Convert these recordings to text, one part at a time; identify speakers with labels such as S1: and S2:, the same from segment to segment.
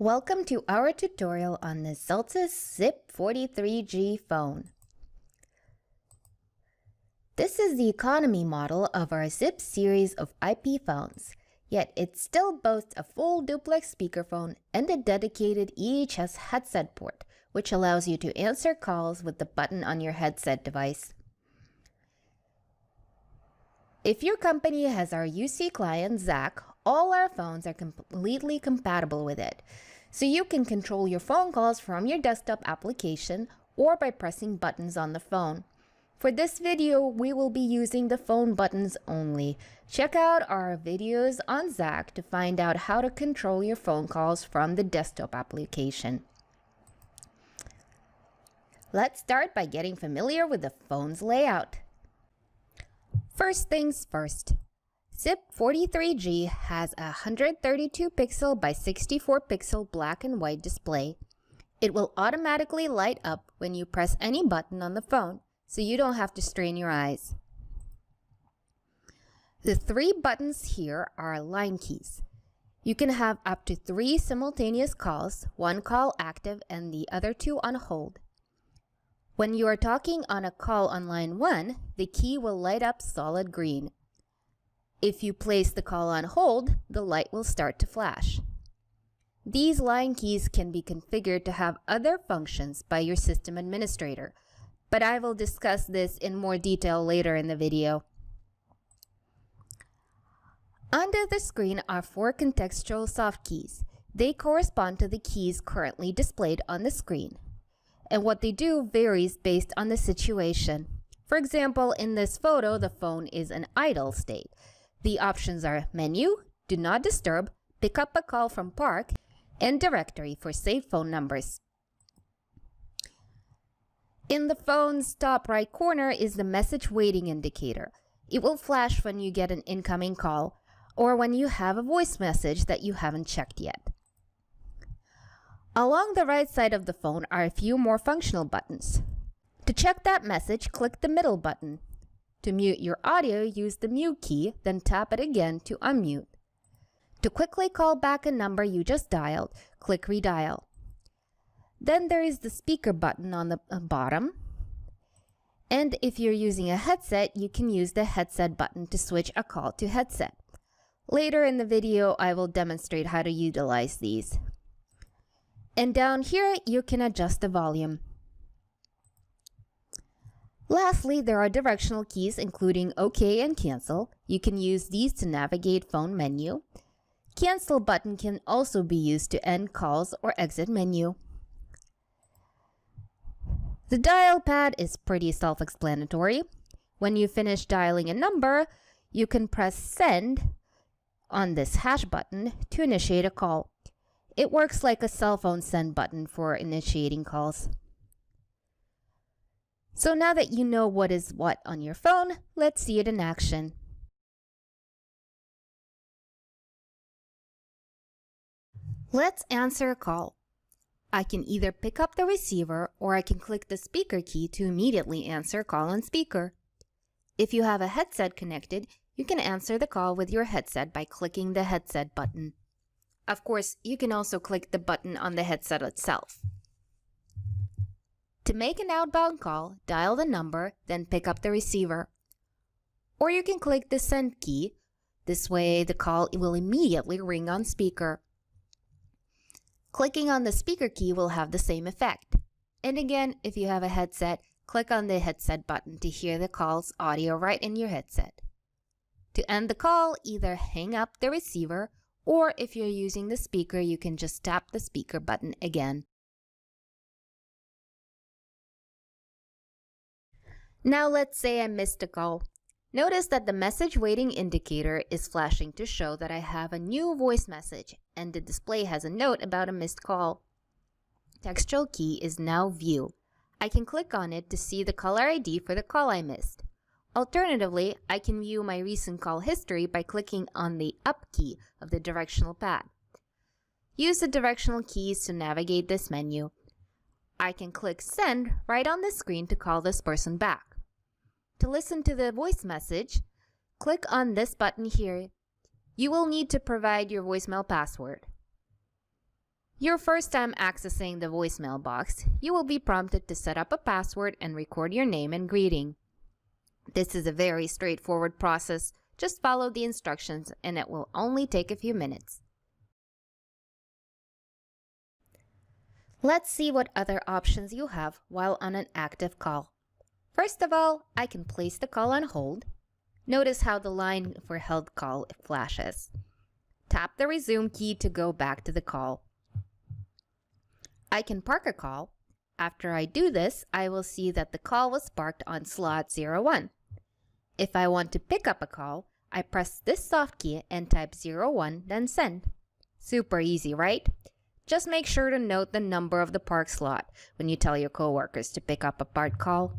S1: Welcome to our tutorial on the Zeltis ZIP43G phone. This is the economy model of our ZIP series of IP phones, yet it still boasts a full duplex speakerphone and a dedicated EHS headset port, which allows you to answer calls with the button on your headset device. If your company has our UC client, ZAC, all our phones are completely compatible with it. So you can control your phone calls from your desktop application or by pressing buttons on the phone. For this video, we will be using the phone buttons only. Check out our videos on ZAC to find out how to control your phone calls from the desktop application. Let's start by getting familiar with the phone's layout. First things first, ZIP43G has a 132 pixel by 64 pixel black and white display. It will automatically light up when you press any button on the phone, so you don't have to strain your eyes. The three buttons here are line keys. You can have up to 3 simultaneous calls, one call active and the other 2 on hold. When you are talking on a call on line 1, the key will light up solid green. If you place the call on hold, the light will start to flash. These line keys can be configured to have other functions by your system administrator, but I will discuss this in more detail later in the video. Under the screen are 4 contextual soft keys. They correspond to the keys currently displayed on the screen, and what they do varies based on the situation. For example, in this photo, the phone is in idle state. The options are Menu, Do Not Disturb, Pick Up a Call from Park, and Directory for saved phone numbers. In the phone's top right corner is the message waiting indicator. It will flash when you get an incoming call or when you have a voice message that you haven't checked yet. Along the right side of the phone are a few more functional buttons. To check that message, click the middle button. To mute your audio, use the mute key, then tap it again to unmute. To quickly call back a number you just dialed, click redial. Then there is the speaker button on the bottom. And if you're using a headset, you can use the headset button to switch a call to headset. Later in the video, I will demonstrate how to utilize these. And down here, you can adjust the volume. Lastly, there are directional keys including OK and Cancel. You can use these to navigate phone menu. Cancel button can also be used to end calls or exit menu. The dial pad is pretty self-explanatory. When you finish dialing a number, you can press Send on this hash button to initiate a call. It works like a cell phone send button for initiating calls. So now that you know what is what on your phone, let's see it in action. Let's answer a call. I can either pick up the receiver or I can click the speaker key to immediately answer a call on speaker. If you have a headset connected, you can answer the call with your headset by clicking the headset button. Of course, you can also click the button on the headset itself. To make an outbound call, dial the number, then pick up the receiver. Or you can click the send key. This way, the call will immediately ring on speaker. Clicking on the speaker key will have the same effect. And again, if you have a headset, click on the headset button to hear the call's audio right in your headset. To end the call, either hang up the receiver, or if you're using the speaker, you can just tap the speaker button again. Now let's say I missed a call. Notice that the message waiting indicator is flashing to show that I have a new voice message, and the display has a note about a missed call. Textual key is now View. I can click on it to see the caller ID for the call I missed. Alternatively, I can view my recent call history by clicking on the Up key of the directional pad. Use the directional keys to navigate this menu. I can click Send right on the screen to call this person back. To listen to the voice message, click on this button here. You will need to provide your voicemail password. Your first time accessing the voicemail box, you will be prompted to set up a password and record your name and greeting. This is a very straightforward process. Just follow the instructions and it will only take a few minutes. Let's see what other options you have while on an active call. First of all, I can place the call on hold. Notice how the line for held call flashes. Tap the resume key to go back to the call. I can park a call. After I do this, I will see that the call was parked on slot 01. If I want to pick up a call, I press this soft key and type 01, then send. Super easy, right? Just make sure to note the number of the park slot when you tell your coworkers to pick up a parked call.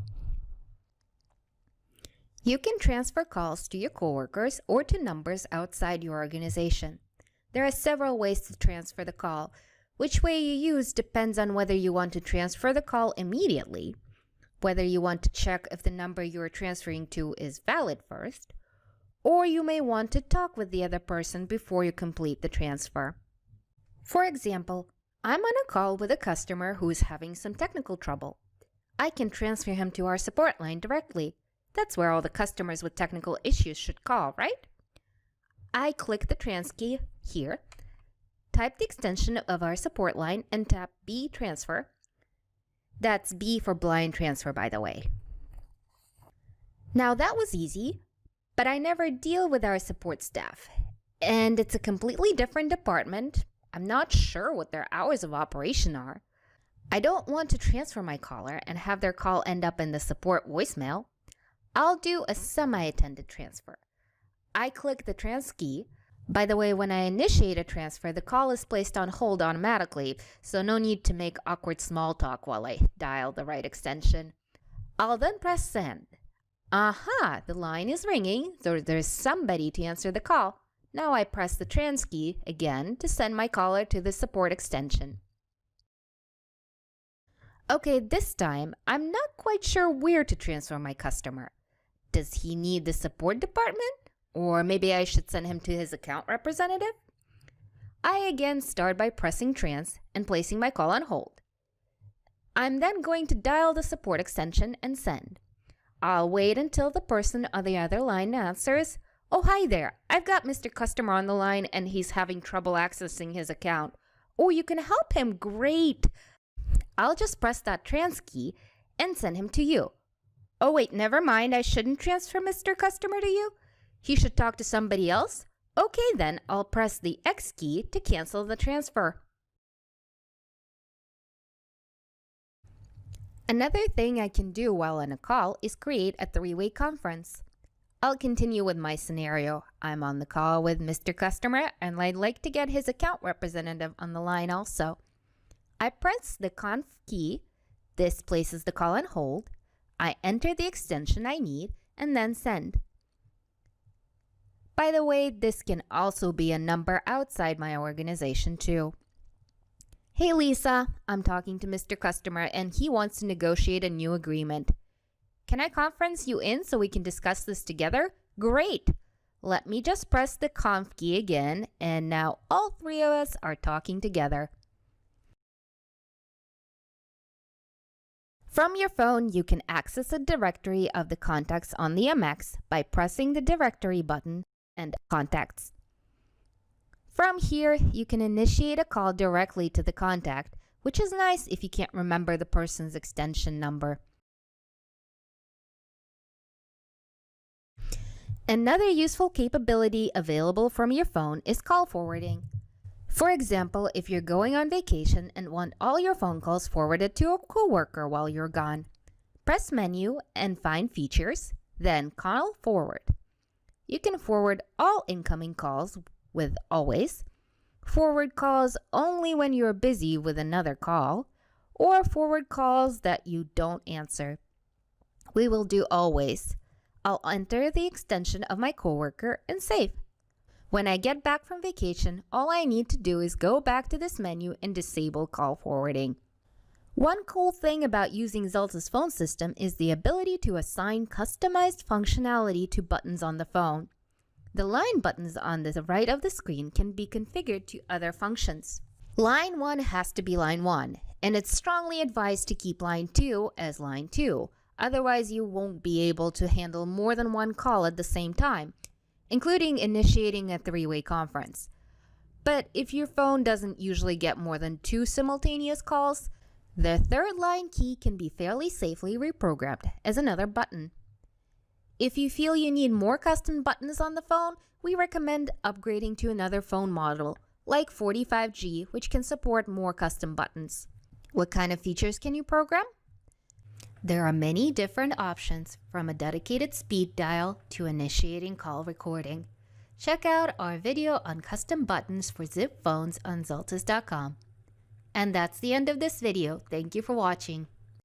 S1: You can transfer calls to your coworkers or to numbers outside your organization. There are several ways to transfer the call. Which way you use depends on whether you want to transfer the call immediately, whether you want to check if the number you are transferring to is valid first, or you may want to talk with the other person before you complete the transfer. For example, I'm on a call with a customer who is having some technical trouble. I can transfer him to our support line directly. That's where all the customers with technical issues should call, right? I click the trans key here, type the extension of our support line, and tap B transfer. That's B for blind transfer, by the way. Now that was easy, but I never deal with our support staff, and it's a completely different department. I'm not sure what their hours of operation are. I don't want to transfer my caller and have their call end up in the support voicemail. I'll do a semi-attended transfer. I click the trans key. By the way, when I initiate a transfer, the call is placed on hold automatically, so no need to make awkward small talk while I dial the right extension. I'll then press send. Aha, the line is ringing, so there's somebody to answer the call. Now I press the trans key again to send my caller to the support extension. Okay, this time, I'm not quite sure where to transfer my customer. Does he need the support department? Or maybe I should send him to his account representative? I again start by pressing trans and placing my call on hold. I'm then going to dial the support extension and send. I'll wait until the person on the other line answers. Oh, hi there. I've got Mr. Customer on the line and he's having trouble accessing his account. Oh, you can help him. Great. I'll just press that trans key and send him to you. Oh, wait, never mind. I shouldn't transfer Mr. Customer to you. He should talk to somebody else? Okay, then I'll press the X key to cancel the transfer. Another thing I can do while on a call is create a three-way conference. I'll continue with my scenario. I'm on the call with Mr. Customer and I'd like to get his account representative on the line also. I press the conf key. This places the call on hold. I enter the extension I need and then send. By the way, this can also be a number outside my organization too. Hey Lisa, I'm talking to Mr. Customer and he wants to negotiate a new agreement. Can I conference you in so we can discuss this together? Great! Let me just press the conf key again and now all three of us are talking together. From your phone, you can access a directory of the contacts on the MX by pressing the directory button and contacts. From here, you can initiate a call directly to the contact, which is nice if you can't remember the person's extension number. Another useful capability available from your phone is call forwarding. For example, if you're going on vacation and want all your phone calls forwarded to a coworker while you're gone, press Menu and find Features, then Call Forward. You can forward all incoming calls with Always, forward calls only when you're busy with another call, or forward calls that you don't answer. We will do Always. I'll enter the extension of my coworker and save. When I get back from vacation, all I need to do is go back to this menu and disable call forwarding. One cool thing about using Zelta's phone system is the ability to assign customized functionality to buttons on the phone. The line buttons on the right of the screen can be configured to other functions. Line 1 has to be line 1, and it's strongly advised to keep line 2 as line 2. Otherwise, you won't be able to handle more than one call at the same time, including initiating a three-way conference. But if your phone doesn't usually get more than 2 simultaneous calls, the third line key can be fairly safely reprogrammed as another button. If you feel you need more custom buttons on the phone, we recommend upgrading to another phone model, like 45G, which can support more custom buttons. What kind of features can you program? There are many different options, from a dedicated speed dial to initiating call recording. Check out our video on custom buttons for Zip phones on Zoltas.com. And that's the end of this video. Thank you for watching.